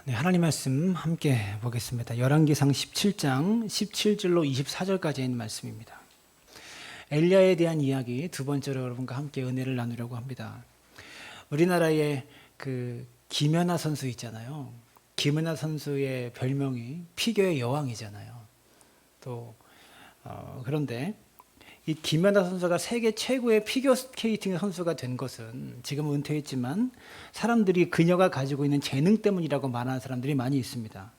네, 하나님 말씀 함께 보겠습니다. 열왕기상 17장 17절로 24절까지 있는 말씀입니다. 엘리야에 대한 이야기 두 번째로 여러분과 함께 은혜를 나누려고 합니다. 우리나라의 김연아 선수 있잖아요. 김연아 선수의 별명이 피겨의 여왕이잖아요. 그런데 이 김연아 선수가 세계 최고의 피겨 스케이팅 선수가 된 것은 지금은 은퇴했지만 사람들이 그녀가 가지고 있는 재능 때문이라고 말하는 사람들이 많이 있습니다.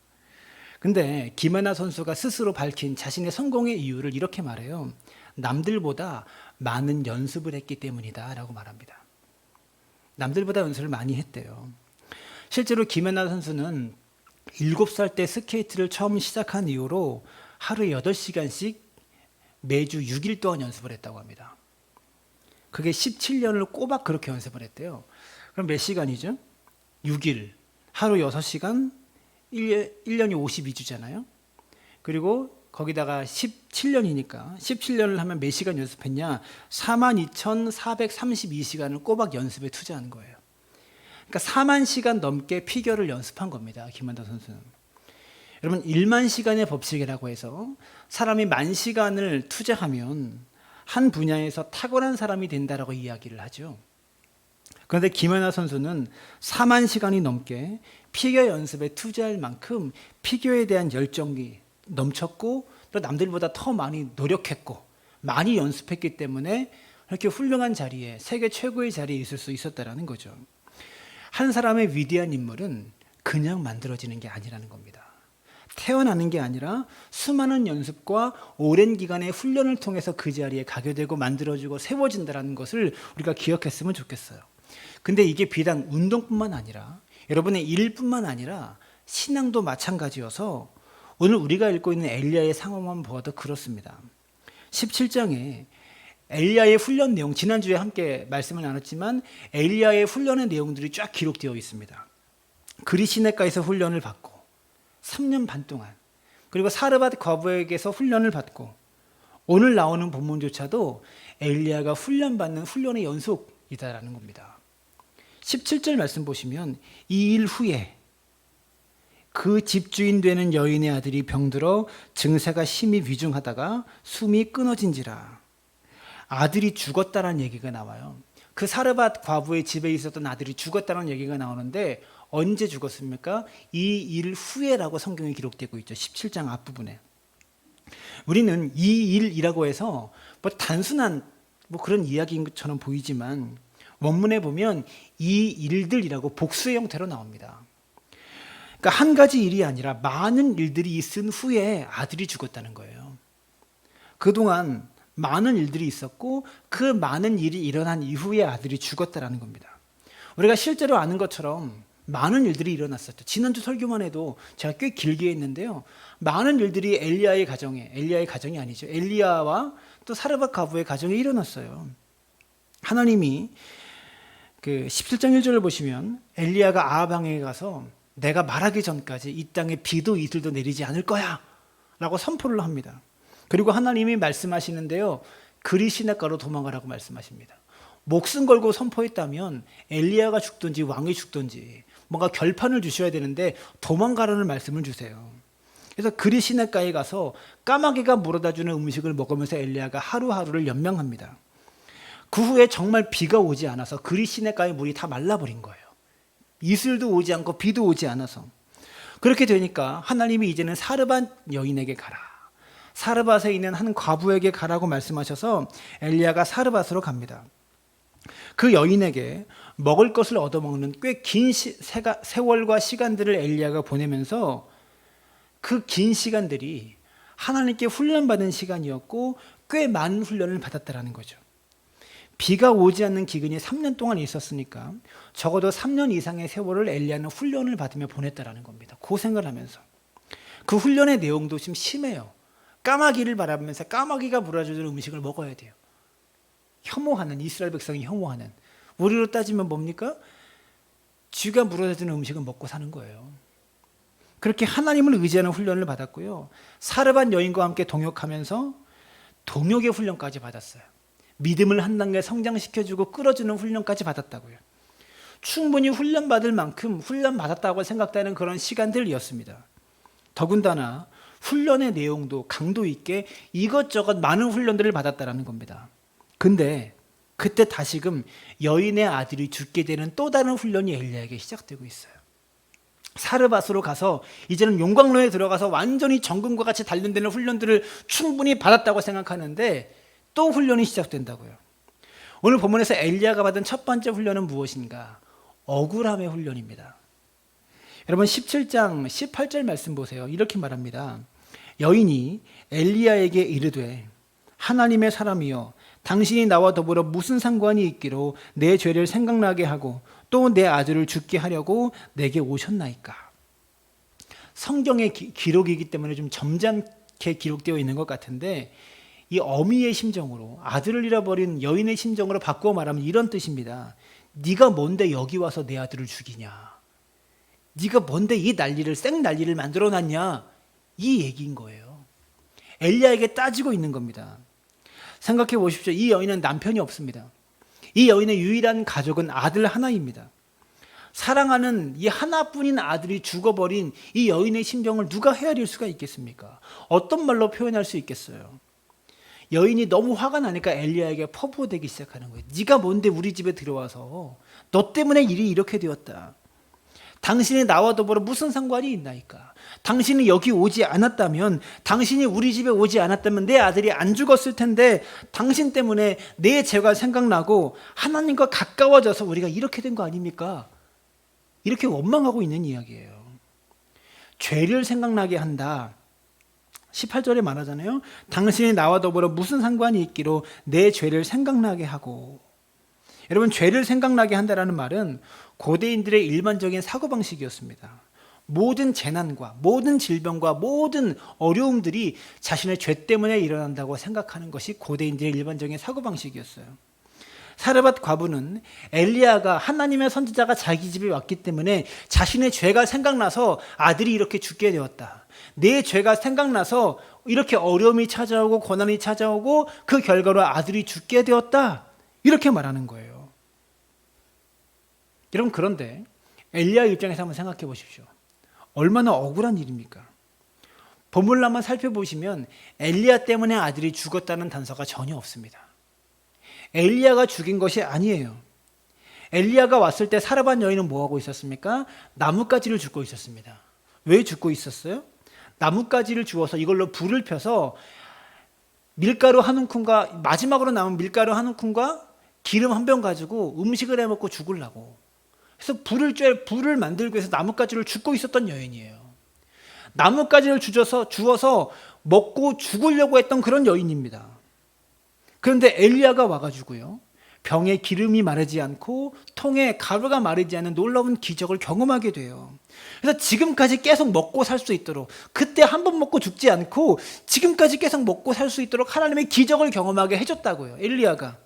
근데 김연아 선수가 스스로 밝힌 자신의 성공의 이유를 이렇게 말해요. 남들보다 많은 연습을 했기 때문이다 라고 말합니다. 남들보다 연습을 많이 했대요. 실제로 김연아 선수는 7살 때 스케이트를 처음 시작한 이후로 하루에 8시간씩 매주 6일 동안 연습을 했다고 합니다. 그게 17년을 꼬박 그렇게 연습을 했대요. 그럼 몇 시간이죠? 6일, 하루 6시간, 1년이 52주잖아요. 그리고 거기다가 17년이니까 17년을 하면 몇 시간 연습했냐? 42,432시간을 꼬박 연습에 투자한 거예요. 그러니까 4만 시간 넘게 피겨를 연습한 겁니다. 김연아 선수는. 여러분 1만 시간의 법칙이라고 해서 사람이 10,000시간을 투자하면 한 분야에서 탁월한 사람이 된다라고 이야기를 하죠. 그런데 김연아 선수는 4만 시간이 넘게 피겨 연습에 투자할 만큼 피겨에 대한 열정이 넘쳤고 또 남들보다 더 많이 노력했고 많이 연습했기 때문에 이렇게 훌륭한 자리에 세계 최고의 자리에 있을 수 있었다라는 거죠. 한 사람의 위대한 인물은 그냥 만들어지는 게 아니라는 겁니다. 태어나는 게 아니라 수많은 연습과 오랜 기간의 훈련을 통해서 그 자리에 가게 되고 만들어지고 세워진다는 것을 우리가 기억했으면 좋겠어요. 근데 이게 비단 운동뿐만 아니라 여러분의 일뿐만 아니라 신앙도 마찬가지여서 오늘 우리가 읽고 있는 엘리야의 상황만 보아도 그렇습니다. 17장에 엘리야의 훈련 내용, 지난주에 함께 말씀을 나눴지만 엘리야의 훈련의 내용들이 쫙 기록되어 있습니다. 그리 시내가에서 훈련을 받고 3년 반 동안, 그리고 사르밧 과부에게서 훈련을 받고 오늘 나오는 본문조차도 엘리야가 훈련받는 훈련의 연속이다라는 겁니다. 17절 말씀 보시면 이 일 후에 그 집주인 되는 여인의 아들이 병들어 증세가 심히 위중하다가 숨이 끊어진지라. 아들이 죽었다는 얘기가 나와요. 그 사르밧 과부의 집에 있었던 아들이 죽었다는 얘기가 나오는데 언제 죽었습니까? 이 일 후에라고 성경에 기록되고 있죠. 17장 앞부분에. 우리는 이 일이라고 해서 단순한 그런 이야기인 것처럼 보이지만 원문에 보면 이 일들이라고 복수의 형태로 나옵니다. 그러니까 한 가지 일이 아니라 많은 일들이 있은 후에 아들이 죽었다는 거예요. 그동안 많은 일들이 있었고 그 많은 일이 일어난 이후에 아들이 죽었다는 겁니다. 우리가 실제로 아는 것처럼 많은 일들이 일어났었죠. 지난주 설교만 해도 제가 꽤 길게 했는데요. 많은 일들이 엘리야의 가정이 아니죠. 엘리야와 또 사르밧 과부의 가정에 일어났어요. 하나님이 17장 1절을 보시면 엘리야가 아합왕에게 가서 내가 말하기 전까지 이 땅에 비도 이슬도 내리지 않을 거야 라고 선포를 합니다. 그리고 하나님이 말씀하시는데요. 그리 시냇가로 도망가라고 말씀하십니다. 목숨 걸고 선포했다면 엘리야가 죽든지 왕이 죽든지 뭔가 결판을 주셔야 되는데 도망가라는 말씀을 주세요. 그래서 그리 시냇가에 가서 까마귀가 물어다주는 음식을 먹으면서 엘리야가 하루하루를 연명합니다. 그 후에 정말 비가 오지 않아서 그리 시냇가의 물이 다 말라버린 거예요. 이슬도 오지 않고 비도 오지 않아서. 그렇게 되니까 하나님이 이제는 사르밧 여인에게 가라, 사르밧에 있는 한 과부에게 가라고 말씀하셔서 엘리야가 사르밧으로 갑니다. 그 여인에게 먹을 것을 얻어먹는 꽤 긴 세월과 시간들을 엘리야가 보내면서 그 긴 시간들이 하나님께 훈련받은 시간이었고 꽤 많은 훈련을 받았다는 거죠. 비가 오지 않는 기근이 3년 동안 있었으니까 적어도 3년 이상의 세월을 엘리야는 훈련을 받으며 보냈다는 겁니다. 고생을 하면서. 그 훈련의 내용도 좀 심해요. 까마귀를 바라보면서 까마귀가 물어주는 음식을 먹어야 돼요. 혐오하는, 이스라엘 백성이 혐오하는, 우리로 따지면 뭡니까? 쥐가 물어주는 음식을 먹고 사는 거예요. 그렇게 하나님을 의지하는 훈련을 받았고요. 사르밧 여인과 함께 동역하면서 동역의 훈련까지 받았어요. 믿음을 한 단계 성장시켜주고 끌어주는 훈련까지 받았다고요. 충분히 훈련받을 만큼 훈련받았다고 생각되는 그런 시간들이었습니다. 더군다나 훈련의 내용도 강도 있게 이것저것 많은 훈련들을 받았다는 겁니다. 근데 그때 다시금 여인의 아들이 죽게 되는 또 다른 훈련이 엘리야에게 시작되고 있어요. 사르밧으로 가서 이제는 용광로에 들어가서 완전히 정금과 같이 단련되는 훈련들을 충분히 받았다고 생각하는데 또 훈련이 시작된다고요. 오늘 본문에서 엘리야가 받은 첫 번째 훈련은 무엇인가? 억울함의 훈련입니다. 여러분 17장 18절 말씀 보세요. 이렇게 말합니다. 여인이 엘리야에게 이르되 하나님의 사람이여 당신이 나와 더불어 무슨 상관이 있기로 내 죄를 생각나게 하고 또 내 아들을 죽게 하려고 내게 오셨나이까. 성경의 기록이기 때문에 좀 점잖게 기록되어 있는 것 같은데 이 어미의 심정으로 아들을 잃어버린 여인의 심정으로 바꾸어 말하면 이런 뜻입니다. 네가 뭔데 여기 와서 내 아들을 죽이냐. 네가 뭔데 이 난리를 생난리를 만들어놨냐. 이 얘기인 거예요. 엘리야에게 따지고 있는 겁니다. 생각해 보십시오. 이 여인은 남편이 없습니다. 이 여인의 유일한 가족은 아들 하나입니다. 사랑하는 이 하나뿐인 아들이 죽어버린 이 여인의 심정을 누가 헤아릴 수가 있겠습니까? 어떤 말로 표현할 수 있겠어요? 여인이 너무 화가 나니까 엘리야에게 퍼부어대기 시작하는 거예요. 네가 뭔데 우리 집에 들어와서 너 때문에 일이 이렇게 되었다. 당신이 나와 더불어 무슨 상관이 있나이까? 당신이 여기 오지 않았다면, 당신이 우리 집에 오지 않았다면 내 아들이 안 죽었을 텐데 당신 때문에 내 죄가 생각나고 하나님과 가까워져서 우리가 이렇게 된 거 아닙니까? 이렇게 원망하고 있는 이야기예요. 죄를 생각나게 한다. 18절에 말하잖아요. 당신이 나와 더불어 무슨 상관이 있기로 내 죄를 생각나게 하고. 여러분, 죄를 생각나게 한다라는 말은 고대인들의 일반적인 사고방식이었습니다. 모든 재난과 모든 질병과 모든 어려움들이 자신의 죄 때문에 일어난다고 생각하는 것이 고대인들의 일반적인 사고방식이었어요. 사르밧 과부는 엘리야가 하나님의 선지자가 자기 집에 왔기 때문에 자신의 죄가 생각나서 아들이 이렇게 죽게 되었다. 내 죄가 생각나서 이렇게 어려움이 찾아오고 고난이 찾아오고 그 결과로 아들이 죽게 되었다. 이렇게 말하는 거예요. 여러분, 그런데 엘리야 입장에서 한번 생각해 보십시오. 얼마나 억울한 일입니까? 본문을 한번 살펴보시면 엘리야 때문에 아들이 죽었다는 단서가 전혀 없습니다. 엘리야가 죽인 것이 아니에요. 엘리야가 왔을 때 사르밧 여인은 뭐하고 있었습니까? 나뭇가지를 줍고 있었습니다. 왜 줍고 있었어요? 나뭇가지를 주워서 이걸로 불을 펴서 밀가루 한 움큼과 마지막으로 남은 밀가루 한 움큼과 기름 한 병 가지고 음식을 해 먹고 죽으려고. 그래서 불을 만들기 위해서 나뭇가지를 줍고 있었던 여인이에요. 나뭇가지를 주워서 먹고 죽으려고 했던 그런 여인입니다. 그런데 엘리야가 와가지고요, 병에 기름이 마르지 않고 통에 가루가 마르지 않는 놀라운 기적을 경험하게 돼요. 그래서 지금까지 계속 먹고 살 수 있도록, 그때 한 번 먹고 죽지 않고 지금까지 계속 먹고 살 수 있도록 하나님의 기적을 경험하게 해줬다고요, 엘리야가.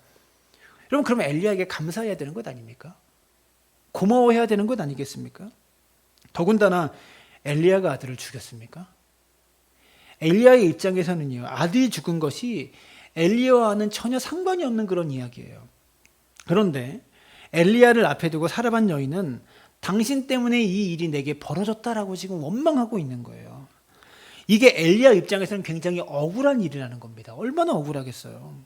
여러분, 그러면 엘리야에게 감사해야 되는 것 아닙니까? 고마워해야 되는 것 아니겠습니까? 더군다나 엘리야가 아들을 죽였습니까? 엘리야의 입장에서는요, 아들이 죽은 것이 엘리야와는 전혀 상관이 없는 그런 이야기예요. 그런데 엘리야를 앞에 두고 사르밧 여인은 당신 때문에 이 일이 내게 벌어졌다라고 지금 원망하고 있는 거예요. 이게 엘리야 입장에서는 굉장히 억울한 일이라는 겁니다. 얼마나 억울하겠어요.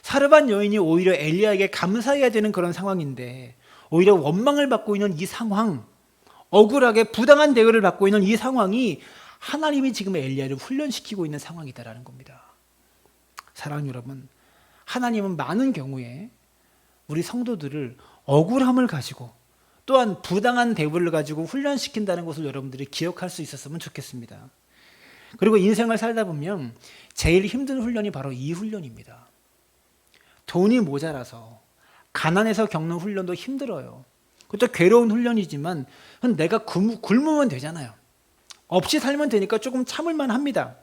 사르밧 여인이 오히려 엘리야에게 감사해야 되는 그런 상황인데 오히려 원망을 받고 있는 이 상황, 억울하게 부당한 대우를 받고 있는 이 상황이 하나님이 지금 엘리야를 훈련시키고 있는 상황이다라는 겁니다. 사랑하는 여러분, 하나님은 많은 경우에 우리 성도들을 억울함을 가지고 또한 부당한 대우를 가지고 훈련시킨다는 것을 여러분들이 기억할 수 있었으면 좋겠습니다. 그리고 인생을 살다 보면 제일 힘든 훈련이 바로 이 훈련입니다. 돈이 모자라서 가난해서 겪는 훈련도 힘들어요. 그것도 괴로운 훈련이지만 내가 굶으면 되잖아요. 없이 살면 되니까 조금 참을만 합니다.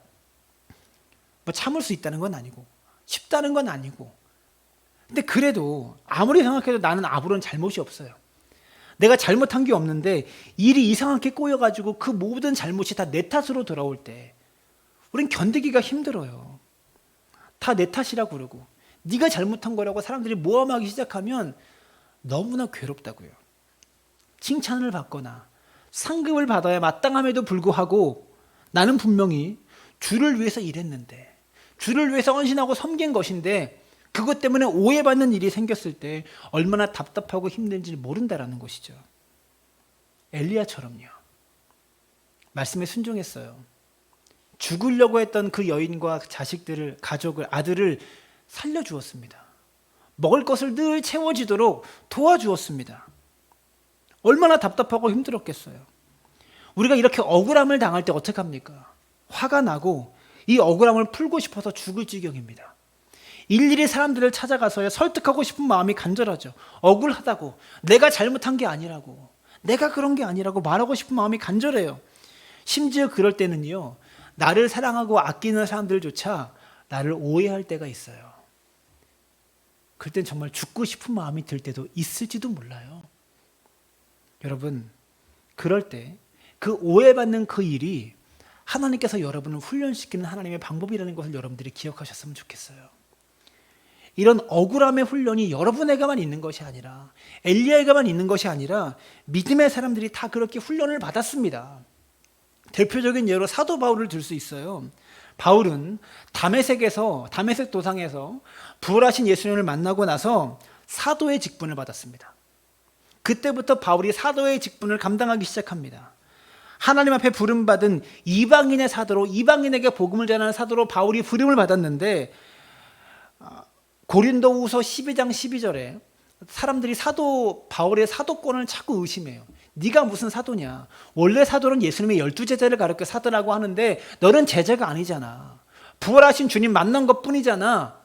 뭐 참을 수 있다는 건 아니고 쉽다는 건 아니고, 근데 그래도 아무리 생각해도 나는 아무런 잘못이 없어요. 내가 잘못한 게 없는데 일이 이상하게 꼬여가지고 그 모든 잘못이 다 내 탓으로 돌아올 때 우린 견디기가 힘들어요. 다 내 탓이라고 그러고 네가 잘못한 거라고 사람들이 모함하기 시작하면 너무나 괴롭다고요. 칭찬을 받거나 상급을 받아야 마땅함에도 불구하고 나는 분명히 주를 위해서 일했는데, 주를 위해서 헌신하고 섬긴 것인데 그것 때문에 오해받는 일이 생겼을 때 얼마나 답답하고 힘든지 모른다라는 것이죠. 엘리야처럼요. 말씀에 순종했어요. 죽으려고 했던 그 여인과 자식들을, 가족을, 아들을 살려주었습니다. 먹을 것을 늘 채워지도록 도와주었습니다. 얼마나 답답하고 힘들었겠어요. 우리가 이렇게 억울함을 당할 때 어떡합니까? 화가 나고 이 억울함을 풀고 싶어서 죽을 지경입니다. 일일이 사람들을 찾아가서 설득하고 싶은 마음이 간절하죠. 억울하다고, 내가 잘못한 게 아니라고, 내가 그런 게 아니라고 말하고 싶은 마음이 간절해요. 심지어 그럴 때는요, 나를 사랑하고 아끼는 사람들조차 나를 오해할 때가 있어요. 그럴 땐 정말 죽고 싶은 마음이 들 때도 있을지도 몰라요. 여러분, 그럴 때 그 오해받는 그 일이 하나님께서 여러분을 훈련시키는 하나님의 방법이라는 것을 여러분들이 기억하셨으면 좋겠어요. 이런 억울함의 훈련이 여러분에게만 있는 것이 아니라, 엘리야에게만 있는 것이 아니라 믿음의 사람들이 다 그렇게 훈련을 받았습니다. 대표적인 예로 사도 바울을 들 수 있어요. 바울은 다메섹 도상에서 부활하신 예수님을 만나고 나서 사도의 직분을 받았습니다. 그때부터 바울이 사도의 직분을 감당하기 시작합니다. 하나님 앞에 부름받은 이방인의 사도로, 이방인에게 복음을 전하는 사도로 바울이 부름을 받았는데, 고린도후서 12장 12절에 사람들이 바울의 사도권을 자꾸 의심해요. 네가 무슨 사도냐? 원래 사도는 예수님의 12제자를 가르쳐 사도라고 하는데 너는 제자가 아니잖아. 부활하신 주님 만난 것뿐이잖아.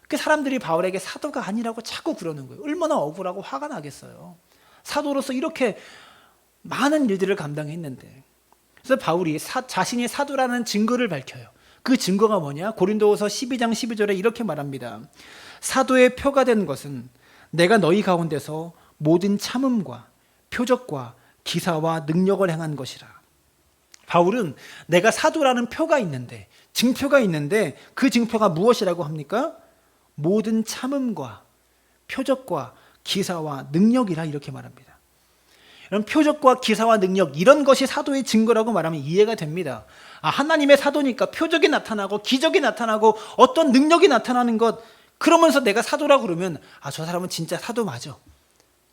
그 사람들이 바울에게 사도가 아니라고 자꾸 그러는 거예요. 얼마나 억울하고 화가 나겠어요. 사도로서 이렇게 많은 일들을 감당했는데. 그래서 바울이 자신이 사도라는 증거를 밝혀요. 그 증거가 뭐냐? 고린도후서 12장 12절에 이렇게 말합니다. 사도의 표가 된 것은 내가 너희 가운데서 모든 참음과 표적과 기사와 능력을 행한 것이라. 바울은 내가 사도라는 표가 있는데, 증표가 있는데 그 증표가 무엇이라고 합니까? 모든 참음과 표적과 기사와 능력이라 이렇게 말합니다. 이런 표적과 기사와 능력, 이런 것이 사도의 증거라고 말하면 이해가 됩니다. 하나님의 사도니까 표적이 나타나고 기적이 나타나고 어떤 능력이 나타나는 것, 그러면서 내가 사도라고 그러면 저 사람은 진짜 사도 맞아,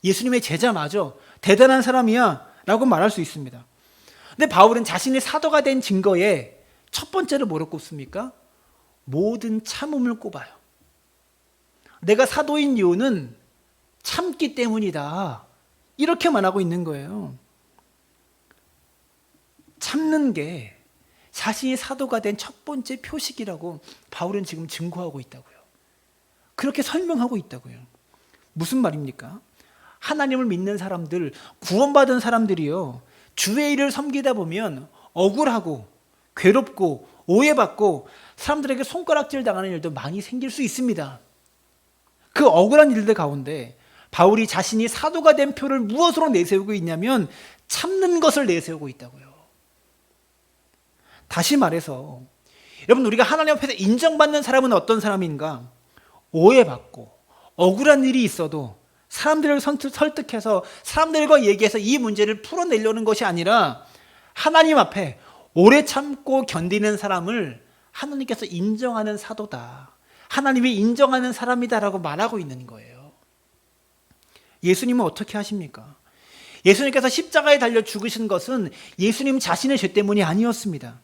예수님의 제자 맞아, 대단한 사람이야 라고 말할 수 있습니다. 근데 바울은 자신이 사도가 된 증거에 첫 번째로 뭐를 꼽습니까? 모든 참음을 꼽아요. 내가 사도인 이유는 참기 때문이다, 이렇게 말하고 있는 거예요. 참는 게 자신이 사도가 된 첫 번째 표식이라고 바울은 지금 증거하고 있다고요. 그렇게 설명하고 있다고요. 무슨 말입니까? 하나님을 믿는 사람들, 구원받은 사람들이요, 주의 일을 섬기다 보면 억울하고 괴롭고 오해받고 사람들에게 손가락질 당하는 일도 많이 생길 수 있습니다. 그 억울한 일들 가운데 바울이 자신이 사도가 된 표를 무엇으로 내세우고 있냐면 참는 것을 내세우고 있다고요. 다시 말해서 여러분, 우리가 하나님 앞에서 인정받는 사람은 어떤 사람인가? 오해받고 억울한 일이 있어도 사람들을 설득해서 사람들과 얘기해서 이 문제를 풀어내려는 것이 아니라 하나님 앞에 오래 참고 견디는 사람을 하나님께서 인정하는 사도다, 하나님이 인정하는 사람이다라고 말하고 있는 거예요. 예수님은 어떻게 하십니까? 예수님께서 십자가에 달려 죽으신 것은 예수님 자신의 죄 때문이 아니었습니다.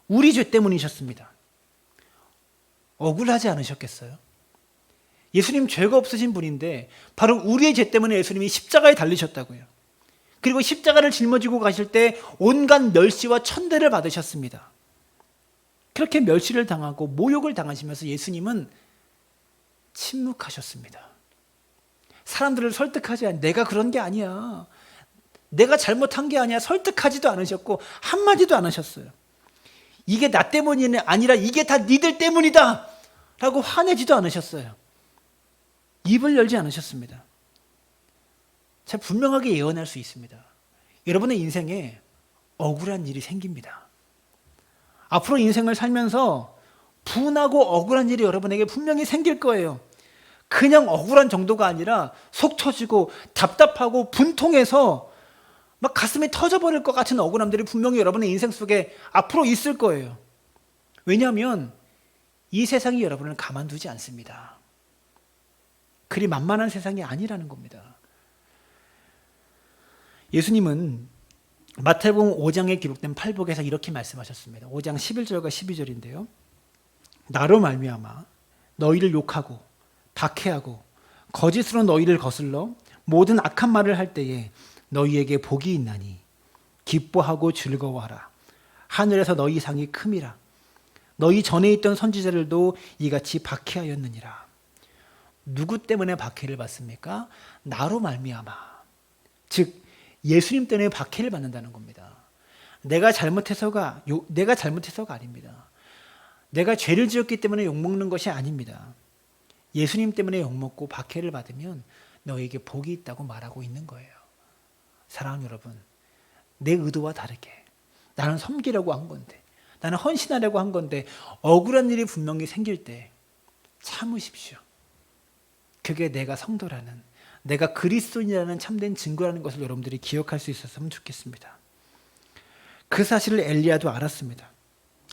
우리 죄 때문이셨습니다. 억울하지 않으셨겠어요? 예수님 죄가 없으신 분인데 바로 우리의 죄 때문에 예수님이 십자가에 달리셨다고요. 그리고 십자가를 짊어지고 가실 때 온갖 멸시와 천대를 받으셨습니다. 그렇게 멸시를 당하고 모욕을 당하시면서 예수님은 침묵하셨습니다. 사람들을 설득하지 않아, 내가 그런 게 아니야, 내가 잘못한 게 아니야, 설득하지도 않으셨고 한마디도 안 하셨어요. 이게 나 때문이 아니라 이게 다 니들 때문이다 라고 화내지도 않으셨어요. 입을 열지 않으셨습니다. 제가 분명하게 예언할 수 있습니다. 여러분의 인생에 억울한 일이 생깁니다. 앞으로 인생을 살면서 분하고 억울한 일이 여러분에게 분명히 생길 거예요. 그냥 억울한 정도가 아니라 속 터지고 답답하고 분통해서 막 가슴이 터져버릴 것 같은 억울함들이 분명히 여러분의 인생 속에 앞으로 있을 거예요. 왜냐하면 이 세상이 여러분을 가만두지 않습니다. 그리 만만한 세상이 아니라는 겁니다. 예수님은 마태복음 5장에 기록된 팔복에서 이렇게 말씀하셨습니다. 5장 11절과 12절인데요. 나로 말미암아 너희를 욕하고 박해하고 거짓으로 너희를 거슬러 모든 악한 말을 할 때에 너희에게 복이 있나니 기뻐하고 즐거워하라. 하늘에서 너희 상이 큼이라. 너희 전에 있던 선지자들도 이같이 박해하였느니라. 누구 때문에 박해를 받습니까? 나로 말미암아. 즉 예수님 때문에 박해를 받는다는 겁니다. 내가 잘못해서가 아닙니다. 내가 죄를 지었기 때문에 욕먹는 것이 아닙니다. 예수님 때문에 욕먹고 박해를 받으면 너에게 복이 있다고 말하고 있는 거예요. 사랑하는 여러분, 내 의도와 다르게 나는 섬기려고 한 건데, 나는 헌신하려고 한 건데 억울한 일이 분명히 생길 때 참으십시오. 그게 내가 성도라는, 내가 그리스도인이라는 참된 증거라는 것을 여러분들이 기억할 수 있었으면 좋겠습니다. 그 사실을 엘리야도 알았습니다.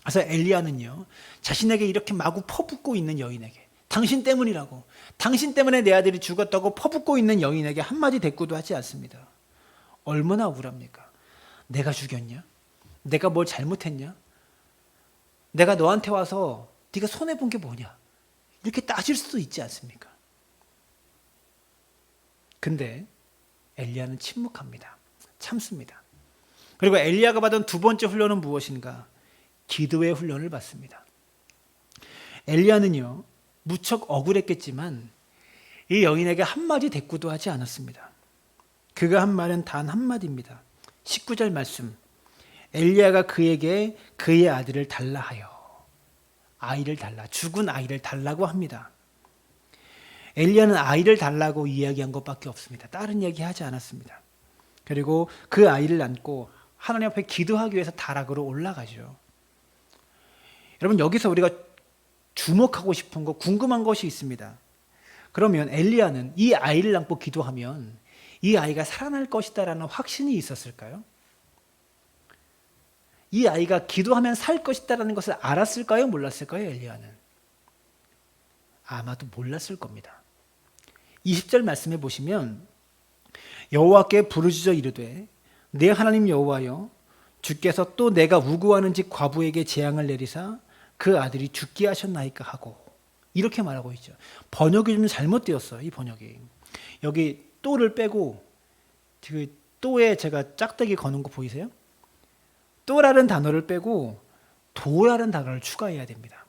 그래서 엘리야는요, 자신에게 이렇게 마구 퍼붓고 있는 여인에게, 당신 때문이라고, 당신 때문에 내 아들이 죽었다고 퍼붓고 있는 여인에게 한마디 대꾸도 하지 않습니다. 얼마나 억울합니까? 내가 죽였냐? 내가 뭘 잘못했냐? 내가 너한테 와서 네가 손해본 게 뭐냐? 이렇게 따질 수도 있지 않습니까? 근데 엘리야는 침묵합니다. 참습니다. 그리고 엘리야가 받은 두 번째 훈련은 무엇인가? 기도의 훈련을 받습니다. 엘리야는요, 무척 억울했겠지만 이 여인에게 한마디 대꾸도 하지 않았습니다. 그가 한 말은 단 한마디입니다. 19절 말씀. 엘리야가 그에게 그의 아들을 달라 하여, 아이를 달라, 죽은 아이를 달라고 합니다. 엘리야는 아이를 달라고 이야기한 것밖에 없습니다. 다른 이야기 하지 않았습니다. 그리고 그 아이를 안고 하나님 앞에 기도하기 위해서 다락으로 올라가죠. 여러분, 여기서 우리가 주목하고 싶은 거, 궁금한 것이 있습니다. 그러면 엘리야는 이 아이를 안고 기도하면 이 아이가 살아날 것이다라는 확신이 있었을까요? 이 아이가 기도하면 살 것이다라는 것을 알았을까요? 몰랐을까요? 엘리야는 아마도 몰랐을 겁니다. 20절 말씀해 보시면 여호와께 부르짖어 이르되 내 하나님 여호와여, 주께서 또 내가 우구하는 집 과부에게 재앙을 내리사 그 아들이 죽게 하셨나이까 하고, 이렇게 말하고 있죠. 번역이 좀 잘못되었어요. 이 번역이. 여기 또를 빼고, 그 또에 제가 짝대기 거는 거 보이세요? 또라는 단어를 빼고 도라는 단어를 추가해야 됩니다.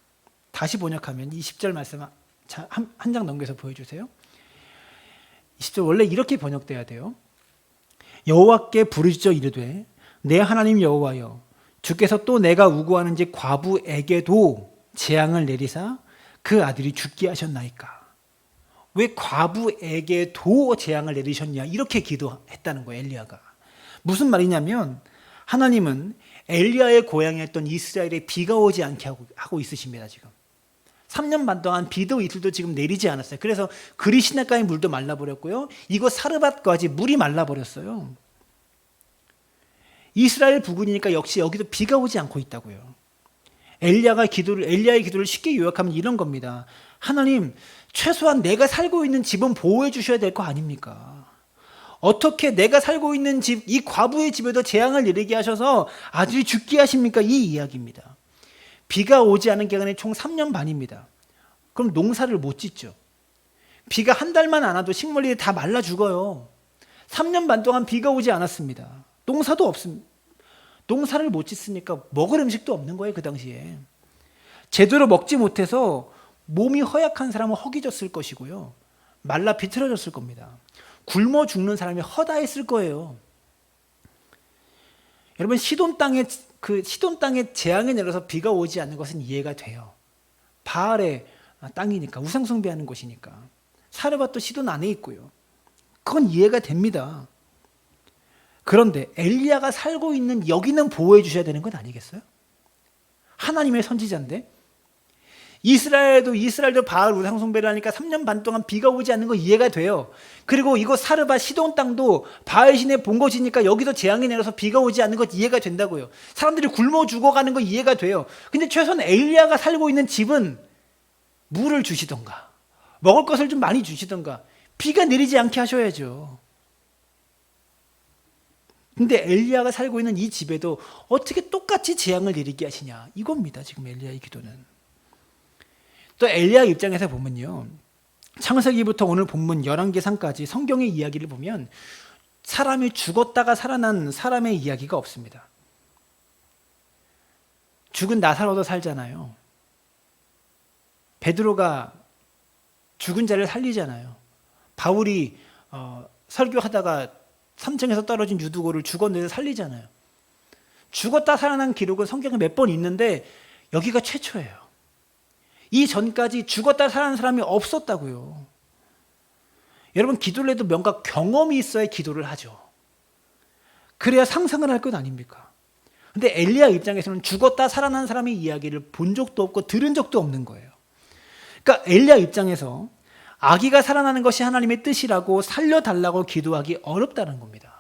다시 번역하면 20절 말씀 한 장 넘겨서 보여주세요. 20절 원래 이렇게 번역돼야 돼요. 여호와께 부르짖어 이르되 내 하나님 여호와여, 주께서 또 내가 우구하는 집 과부에게도 재앙을 내리사 그 아들이 죽게 하셨나이까. 왜 과부에게도 재앙을 내리셨냐, 이렇게 기도했다는 거예요. 엘리야가. 무슨 말이냐면 하나님은 엘리야의 고향이었던 이스라엘에 비가 오지 않게 하고 있으십니다. 지금 3년 반 동안 비도 이틀도 지금 내리지 않았어요. 그래서 그리 시냇가의 물도 말라버렸고요, 이곳 사르밧까지 물이 말라버렸어요. 이스라엘 부근이니까 역시 여기도 비가 오지 않고 있다고요. 엘리야의 기도를 쉽게 요약하면 이런 겁니다. 하나님, 최소한 내가 살고 있는 집은 보호해 주셔야 될 거 아닙니까? 어떻게 내가 살고 있는 집, 이 과부의 집에도 재앙을 내리게 하셔서 아들이 죽게 하십니까? 이 이야기입니다. 비가 오지 않은 기간이 총 3년 반입니다. 그럼 농사를 못 짓죠. 비가 한 달만 안 와도 식물이 다 말라 죽어요. 3년 반 동안 비가 오지 않았습니다. 농사도 없습니다. 농사를 못 짓으니까 먹을 음식도 없는 거예요. 그 당시에 제대로 먹지 못해서 몸이 허약한 사람은 허기졌을 것이고요, 말라 비틀어졌을 겁니다. 굶어 죽는 사람이 허다했을 거예요. 여러분, 시돈 땅에 재앙이 내려서 비가 오지 않는 것은 이해가 돼요. 바알의 땅이니까, 우상 숭배하는 곳이니까. 사르밧도 시돈 안에 있고요. 그건 이해가 됩니다. 그런데 엘리야가 살고 있는 여기는 보호해 주셔야 되는 건 아니겠어요? 하나님의 선지자인데 이스라엘도 바알 우상 숭배를 하니까 3년 반 동안 비가 오지 않는 거 이해가 돼요. 그리고 이거 사르바 시돈 땅도 바알 신의 본거지니까 여기서 재앙이 내려서 비가 오지 않는 것 이해가 된다고요. 사람들이 굶어 죽어가는 거 이해가 돼요. 근데 최소한 엘리야가 살고 있는 집은 물을 주시던가 먹을 것을 좀 많이 주시던가 비가 내리지 않게 하셔야죠. 근데 엘리야가 살고 있는 이 집에도 어떻게 똑같이 재앙을 내리게 하시냐, 이겁니다. 지금 엘리야의 기도는. 또 엘리야 입장에서 보면요, 창세기부터 오늘 본문 열왕기상까지 성경의 이야기를 보면 사람이 죽었다가 살아난 사람의 이야기가 없습니다. 죽은 나사로도 살잖아요. 베드로가 죽은 자를 살리잖아요. 바울이 설교하다가 3층에서 떨어진 유두고를 죽었는데 살리잖아요. 죽었다 살아난 기록은 성경에 몇 번 있는데 여기가 최초예요. 이 전까지 죽었다 살아난 사람이 없었다고요. 여러분, 기도를 해도 뭔가 경험이 있어야 기도를 하죠. 그래야 상상을 할 것 아닙니까? 근데 엘리야 입장에서는 죽었다 살아난 사람의 이야기를 본 적도 없고 들은 적도 없는 거예요. 그러니까 엘리야 입장에서 아기가 살아나는 것이 하나님의 뜻이라고 살려달라고 기도하기 어렵다는 겁니다.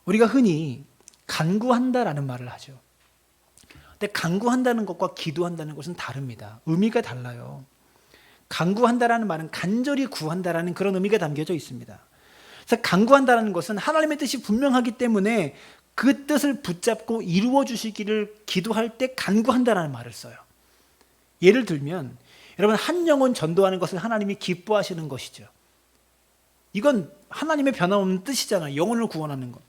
우리가 흔히 간구한다라는 말을 하죠. 근데 간구한다는 것과 기도한다는 것은 다릅니다. 의미가 달라요. 간구한다라는 말은 간절히 구한다라는 그런 의미가 담겨져 있습니다. 그래서 간구한다라는 것은 하나님의 뜻이 분명하기 때문에 그 뜻을 붙잡고 이루어 주시기를 기도할 때 간구한다라는 말을 써요. 예를 들면 여러분, 한 영혼 전도하는 것을 하나님이 기뻐하시는 것이죠. 이건 하나님의 변함없는 뜻이잖아요. 영혼을 구원하는 것.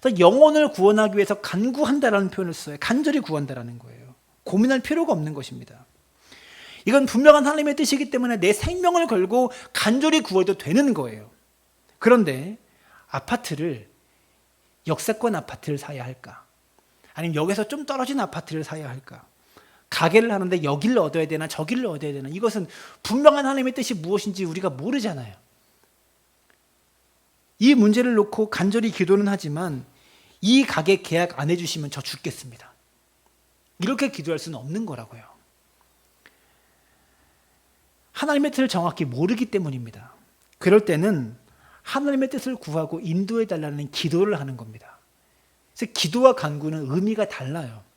그래서 영혼을 구원하기 위해서 간구한다라는 표현을 써요. 간절히 구한다라는 거예요. 고민할 필요가 없는 것입니다. 이건 분명한 하나님의 뜻이기 때문에 내 생명을 걸고 간절히 구해도 되는 거예요. 그런데 아파트를, 역세권 아파트를 사야 할까? 아니면 여기서 좀 떨어진 아파트를 사야 할까? 가게를 하는데 여기를 얻어야 되나 저기를 얻어야 되나? 이것은 분명한 하나님의 뜻이 무엇인지 우리가 모르잖아요. 이 문제를 놓고 간절히 기도는 하지만 이 가게 계약 안 해주시면 저 죽겠습니다. 이렇게 기도할 수는 없는 거라고요. 하나님의 뜻을 정확히 모르기 때문입니다. 그럴 때는 하나님의 뜻을 구하고 인도해 달라는 기도를 하는 겁니다. 그래서 기도와 간구는 의미가 달라요.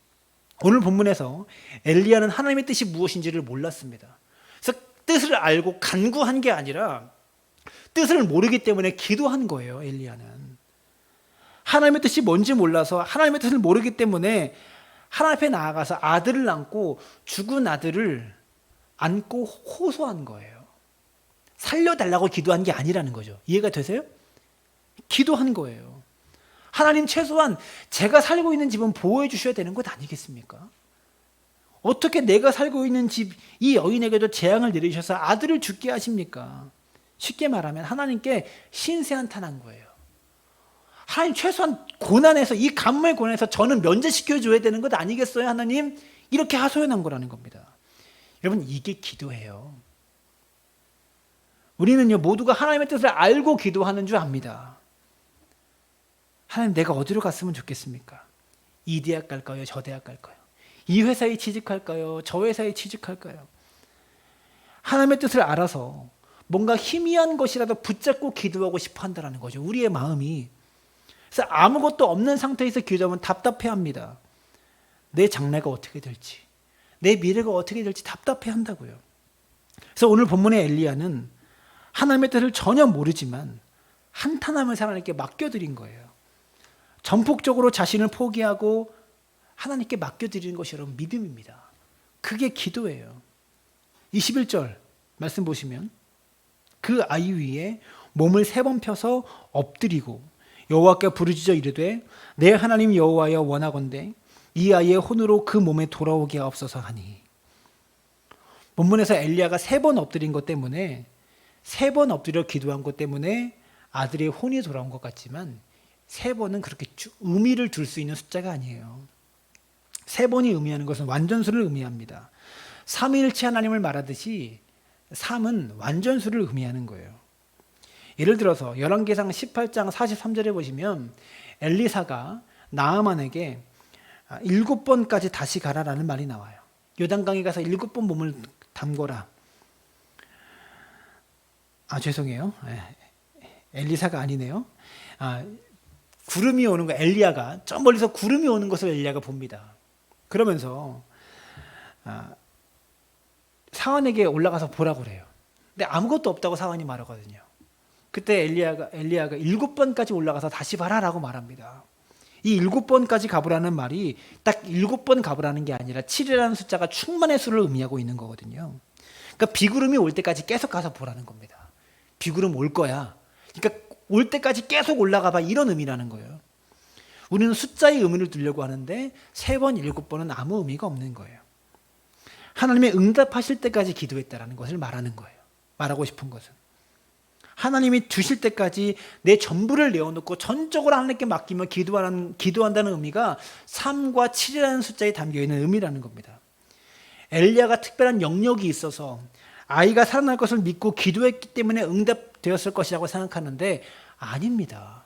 오늘 본문에서 엘리야는 하나님의 뜻이 무엇인지를 몰랐습니다. 그래서 뜻을 알고 간구한 게 아니라 뜻을 모르기 때문에 기도한 거예요. 엘리야는 하나님의 뜻이 뭔지 몰라서, 하나님의 뜻을 모르기 때문에 하나님 앞에 나아가서 아들을 안고 죽은 아들을 안고 호소한 거예요. 살려달라고 기도한 게 아니라는 거죠. 이해가 되세요? 기도한 거예요. 하나님, 최소한 제가 살고 있는 집은 보호해 주셔야 되는 것 아니겠습니까? 어떻게 내가 살고 있는 집, 이 여인에게도 재앙을 내리셔서 아들을 죽게 하십니까? 쉽게 말하면 하나님께 신세한탄한 거예요. 하나님, 최소한 고난에서, 이 간모의 고난에서 저는 면제시켜줘야 되는 것 아니겠어요, 하나님? 이렇게 하소연한 거라는 겁니다. 여러분, 이게 기도예요. 우리는요, 모두가 하나님의 뜻을 알고 기도하는 줄 압니다. 하나님, 내가 어디로 갔으면 좋겠습니까? 이 대학 갈까요? 저 대학 갈까요? 이 회사에 취직할까요? 저 회사에 취직할까요? 하나님의 뜻을 알아서 뭔가 희미한 것이라도 붙잡고 기도하고 싶어 한다는 거죠. 우리의 마음이. 그래서 아무것도 없는 상태에서 기도하면 답답해합니다. 내 장래가 어떻게 될지, 내 미래가 어떻게 될지 답답해 한다고요. 그래서 오늘 본문의 엘리야는 하나님의 뜻을 전혀 모르지만 한탄함을 하나님께 맡겨드린 거예요. 전폭적으로 자신을 포기하고 하나님께 맡겨드리는 것이 여러분 믿음입니다. 그게 기도예요. 21절 말씀 보시면 그 아이 위에 몸을 3번 펴서 엎드리고 여호와께 부르짖어 이르되 내 하나님 여호와여 원하건대 이 아이의 혼으로 그 몸에 돌아오게 하옵소서 하니. 본문에서 엘리야가 3번 엎드린 것 때문에, 3번 엎드려 기도한 것 때문에 아들의 혼이 돌아온 것 같지만 3번은 그렇게 의미를 둘 수 있는 숫자가 아니에요. 3번이 의미하는 것은 완전수를 의미합니다. 삼위일체 하나님을 말하듯이 3은 완전수를 의미하는 거예요. 예를 들어서 열왕기상 18장 43절에 보시면 엘리사가 나아만에게 7번까지 다시 가라라는 말이 나와요. 요단강에 가서 7번 몸을 담궈라. 죄송해요. 엘리사가 아니네요. 구름이 오는 거, 엘리야가 저 멀리서 구름이 오는 것을 엘리야가 봅니다. 그러면서 사환에게 올라가서 보라고 그래요. 근데 아무것도 없다고 사환이 말하거든요. 그때 엘리야가 7번까지 올라가서 다시 봐라라고 말합니다. 이 7번까지 가보라는 말이 딱 7번 가보라는 게 아니라 7이라는 숫자가 충만의 수를 의미하고 있는 거거든요. 그러니까 비구름이 올 때까지 계속 가서 보라는 겁니다. 비구름 올 거야. 그러니까 올 때까지 계속 올라가 봐, 이런 의미라는 거예요. 우리는 숫자의 의미를 두려고 하는데 3번, 7번은 아무 의미가 없는 거예요. 하나님의 응답하실 때까지 기도했다라는 것을 말하는 거예요. 말하고 싶은 것은 하나님이 주실 때까지 내 전부를 내어놓고 전적으로 하나님께 맡기며 기도한다는 의미가 3과 7이라는 숫자에 담겨있는 의미라는 겁니다. 엘리야가 특별한 영역이 있어서 아이가 살아날 것을 믿고 기도했기 때문에 응답되었을 것이라고 생각하는데 아닙니다.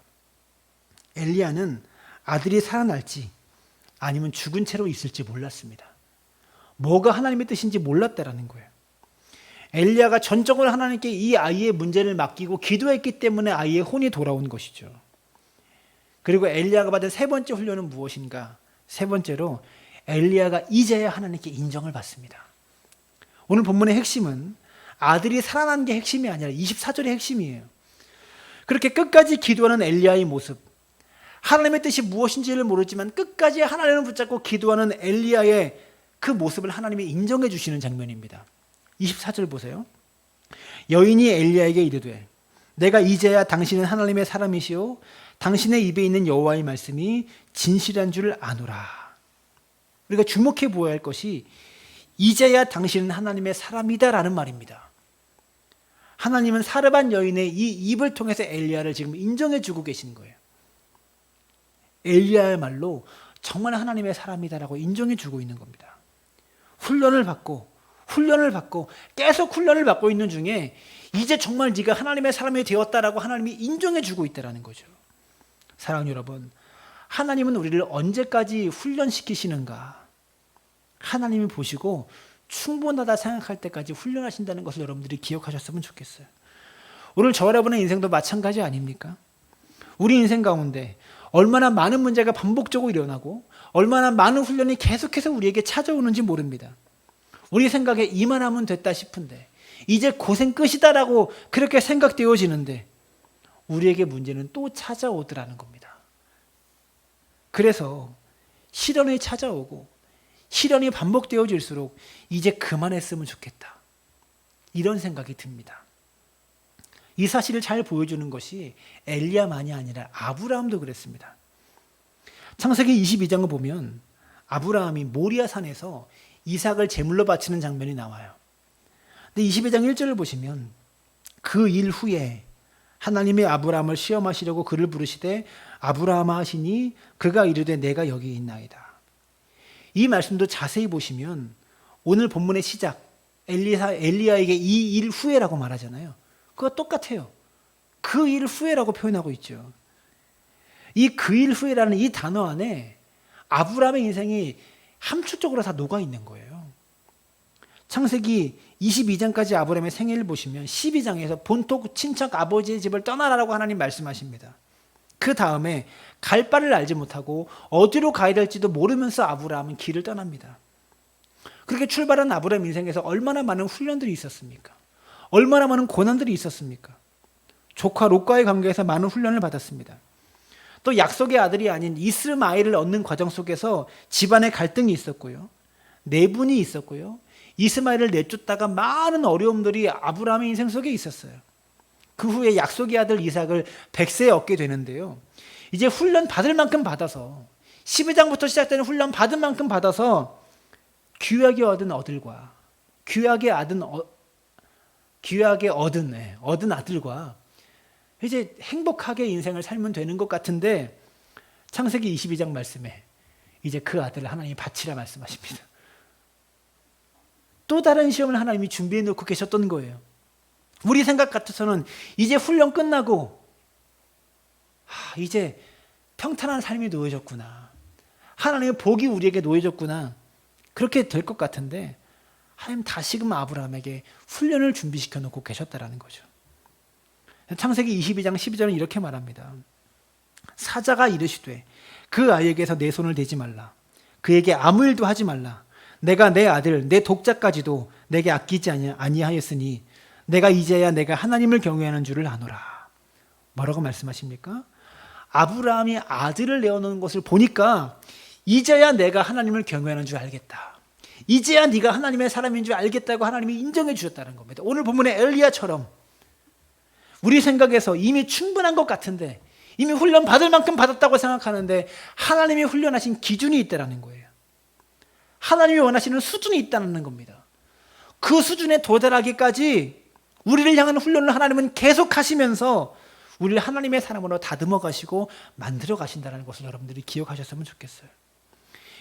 엘리야는 아들이 살아날지 아니면 죽은 채로 있을지 몰랐습니다. 뭐가 하나님의 뜻인지 몰랐다라는 거예요. 엘리야가 전적으로 하나님께 이 아이의 문제를 맡기고 기도했기 때문에 아이의 혼이 돌아온 것이죠. 그리고 엘리야가 받은 3번째 훈련은 무엇인가? 3번째로 엘리야가 이제야 하나님께 인정을 받습니다. 오늘 본문의 핵심은 아들이 살아난 게 핵심이 아니라 24절의 핵심이에요. 그렇게 끝까지 기도하는 엘리야의 모습, 하나님의 뜻이 무엇인지를 모르지만 끝까지 하나님을 붙잡고 기도하는 엘리야의 그 모습을 하나님이 인정해 주시는 장면입니다. 24절 보세요. 여인이 엘리야에게 이르되 내가 이제야 당신은 하나님의 사람이시오 당신의 입에 있는 여호와의 말씀이 진실한 줄 아노라. 우리가 주목해 보아야 할 것이 이제야 당신은 하나님의 사람이다라는 말입니다. 하나님은 사르밧 여인의 이 입을 통해서 엘리야를 지금 인정해 주고 계신 거예요. 엘리야의 말로 정말 하나님의 사람이다라고 인정해 주고 있는 겁니다. 훈련을 받고 계속 훈련을 받고 있는 중에 이제 정말 네가 하나님의 사람이 되었다라고 하나님이 인정해 주고 있다는 거죠. 사랑하는 여러분, 하나님은 우리를 언제까지 훈련시키시는가? 하나님이 보시고 충분하다 생각할 때까지 훈련하신다는 것을 여러분들이 기억하셨으면 좋겠어요. 오늘 저 여러분의 인생도 마찬가지 아닙니까? 우리 인생 가운데 얼마나 많은 문제가 반복적으로 일어나고 얼마나 많은 훈련이 계속해서 우리에게 찾아오는지 모릅니다. 우리 생각에 이만하면 됐다 싶은데 이제 고생 끝이다라고 그렇게 생각되어지는데 우리에게 문제는 또 찾아오더라는 겁니다. 그래서 시련이 찾아오고 시련이 반복되어질수록 이제 그만했으면 좋겠다, 이런 생각이 듭니다. 이 사실을 잘 보여주는 것이 엘리야만이 아니라 아브라함도 그랬습니다. 창세기 22장을 보면 아브라함이 모리아 산에서 이삭을 제물로 바치는 장면이 나와요. 근데 22장 1절을 보시면 그 일 후에 하나님이 아브라함을 시험하시려고 그를 부르시되 아브라함아 하시니 그가 이르되 내가 여기 있나이다. 이 말씀도 자세히 보시면 오늘 본문의 시작 엘리야에게 이 일 후에라고 말하잖아요. 그거 똑같아요. 그 일 후에라고 표현하고 있죠. 이 그 일 후에라는 이 단어 안에 아브라함의 인생이 함축적으로 다 녹아 있는 거예요. 창세기 22장까지 아브라함의 생애를 보시면 12장에서 본토 친척 아버지의 집을 떠나라고 하나님 말씀하십니다. 그 다음에 갈 바를 알지 못하고 어디로 가야 될지도 모르면서 아브라함은 길을 떠납니다. 그렇게 출발한 아브라함 인생에서 얼마나 많은 훈련들이 있었습니까? 얼마나 많은 고난들이 있었습니까? 조카 롯과의 관계에서 많은 훈련을 받았습니다. 또 약속의 아들이 아닌 이스마엘을 얻는 과정 속에서 집안의 갈등이 있었고요. 내분이 있었고요. 이스마엘을 내쫓다가 많은 어려움들이 아브라함의 인생 속에 있었어요. 그 후에 약속의 아들 이삭을 100세에 얻게 되는데요. 이제 훈련 받을 만큼 받아서 12장부터 시작되는 훈련 받은 만큼 받아서 귀하게 얻은 아들과 이제 행복하게 인생을 살면 되는 것 같은데 창세기 22장 말씀에 이제 그 아들을 하나님이 바치라 말씀하십니다. 또 다른 시험을 하나님이 준비해 놓고 계셨던 거예요. 우리 생각 같아서는 이제 훈련 끝나고 이제 평탄한 삶이 놓여졌구나, 하나님의 복이 우리에게 놓여졌구나, 그렇게 될 것 같은데 하나님 다시금 아브라함에게 훈련을 준비시켜 놓고 계셨다라는 거죠. 창세기 22장 12절은 이렇게 말합니다. 사자가 이르시되 그 아이에게서 내 손을 대지 말라. 그에게 아무 일도 하지 말라. 내가 내 아들 내 독자까지도 내게 아끼지 아니하였으니 내가 이제야 내가 하나님을 경외하는 줄을 아노라. 뭐라고 말씀하십니까? 아브라함이 아들을 내어놓은 것을 보니까 이제야 내가 하나님을 경외하는 줄 알겠다. 이제야 네가 하나님의 사람인 줄 알겠다고 하나님이 인정해 주셨다는 겁니다. 오늘 본문의 엘리야처럼 우리 생각에서 이미 충분한 것 같은데 이미 훈련 받을 만큼 받았다고 생각하는데 하나님이 훈련하신 기준이 있다는 거예요. 하나님이 원하시는 수준이 있다는 겁니다. 그 수준에 도달하기까지 우리를 향한 훈련을 하나님은 계속 하시면서 우리를 하나님의 사람으로 다듬어 가시고 만들어 가신다는 것을 여러분들이 기억하셨으면 좋겠어요.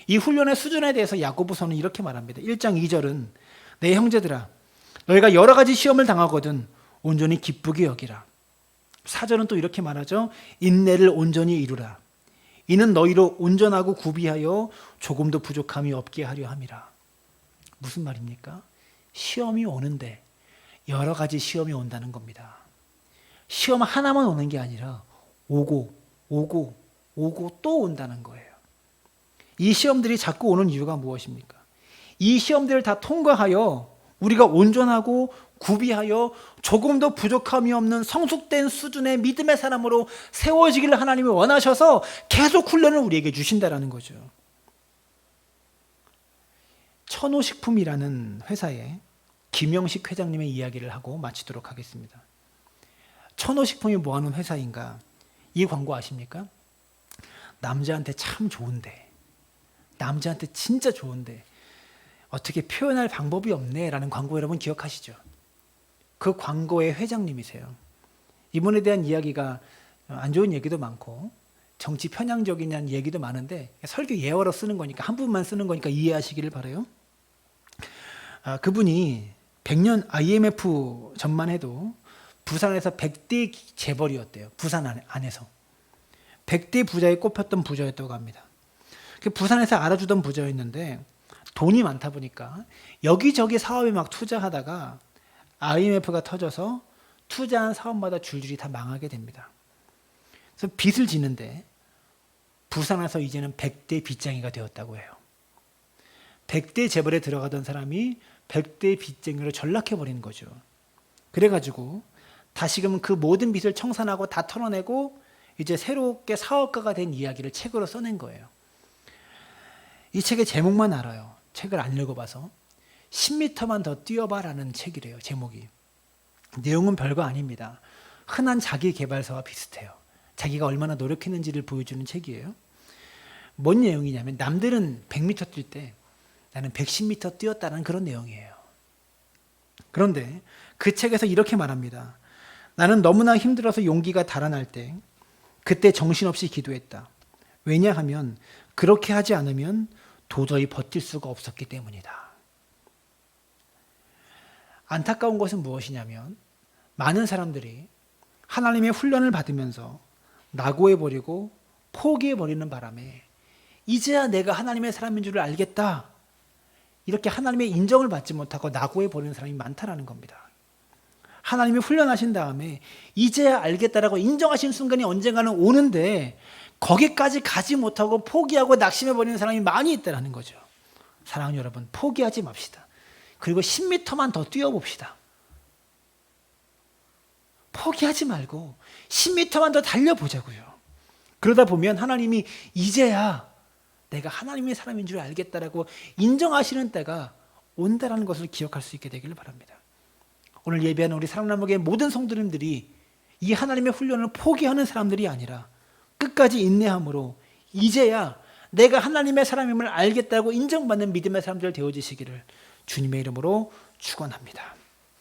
이 훈련의 수준에 대해서 야고보서는 이렇게 말합니다. 1장 2절은 내 형제들아 너희가 여러 가지 시험을 당하거든 온전히 기쁘게 여기라. 4절은 또 이렇게 말하죠. 인내를 온전히 이루라. 이는 너희로 온전하고 구비하여 조금도 부족함이 없게 하려 함이라. 무슨 말입니까? 시험이 오는데 여러 가지 시험이 온다는 겁니다. 시험 하나만 오는 게 아니라 오고 또 온다는 거예요. 이 시험들이 자꾸 오는 이유가 무엇입니까? 이 시험들을 다 통과하여 우리가 온전하고 구비하여 조금도 부족함이 없는 성숙된 수준의 믿음의 사람으로 세워지기를 하나님이 원하셔서 계속 훈련을 우리에게 주신다는 거죠. 천호식품이라는 회사에 김영식 회장님의 이야기를 하고 마치도록 하겠습니다. 천호식품이 뭐하는 회사인가? 이 광고 아십니까? 남자한테 참 좋은데, 남자한테 진짜 좋은데 어떻게 표현할 방법이 없네 라는 광고 여러분 기억하시죠? 그 광고의 회장님이세요. 이분에 대한 이야기가 안 좋은 얘기도 많고 정치 편향적인 얘기도 많은데 설교 예어로 쓰는 거니까 한 부분만 쓰는 거니까 이해하시기를 바라요. 그분이 100년 IMF 전만 해도 부산에서 100대 재벌이었대요. 부산 안에서 100대 부자에 꼽혔던 부자였다고 합니다. 부산에서 알아주던 부자였는데 돈이 많다 보니까 여기저기 사업에 막 투자하다가 IMF가 터져서 투자한 사업마다 줄줄이 다 망하게 됩니다. 그래서 빚을 지는데 부산에서 이제는 100대 빚쟁이가 되었다고 해요. 100대 재벌에 들어가던 사람이 100대 빚쟁이로 전락해버린 거죠. 그래가지고 다시금 그 모든 빚을 청산하고 다 털어내고 이제 새롭게 사업가가 된 이야기를 책으로 써낸 거예요. 이 책의 제목만 알아요. 책을 안 읽어봐서. 10m만 더 뛰어봐라는 책이래요. 제목이. 내용은 별거 아닙니다. 흔한 자기개발서와 비슷해요. 자기가 얼마나 노력했는지를 보여주는 책이에요. 뭔 내용이냐면 남들은 100m 뛸 때 나는 110m 뛰었다는 그런 내용이에요. 그런데 그 책에서 이렇게 말합니다. 나는 너무나 힘들어서 용기가 달아날 때 그때 정신없이 기도했다. 왜냐하면 그렇게 하지 않으면 도저히 버틸 수가 없었기 때문이다. 안타까운 것은 무엇이냐면 많은 사람들이 하나님의 훈련을 받으면서 낙오해버리고 포기해버리는 바람에 이제야 내가 하나님의 사람인 줄 알겠다. 이렇게 하나님의 인정을 받지 못하고 낙오해버리는 사람이 많다는 겁니다. 하나님이 훈련하신 다음에 이제야 알겠다라고 인정하신 순간이 언젠가는 오는데 거기까지 가지 못하고 포기하고 낙심해버리는 사람이 많이 있다는 거죠. 사랑하는 여러분, 포기하지 맙시다. 그리고 10m만 더 뛰어봅시다. 포기하지 말고 10m만 더 달려보자고요. 그러다 보면 하나님이 이제야 내가 하나님의 사람인 줄 알겠다라고 인정하시는 때가 온다라는 것을 기억할 수 있게 되기를 바랍니다. 오늘 예배하는 우리 사랑나무교회 모든 성도님들이 이 하나님의 훈련을 포기하는 사람들이 아니라 끝까지 인내함으로 이제야 내가 하나님의 사람임을 알겠다고 인정받는 믿음의 사람들 되어지시기를 주님의 이름으로 축원합니다.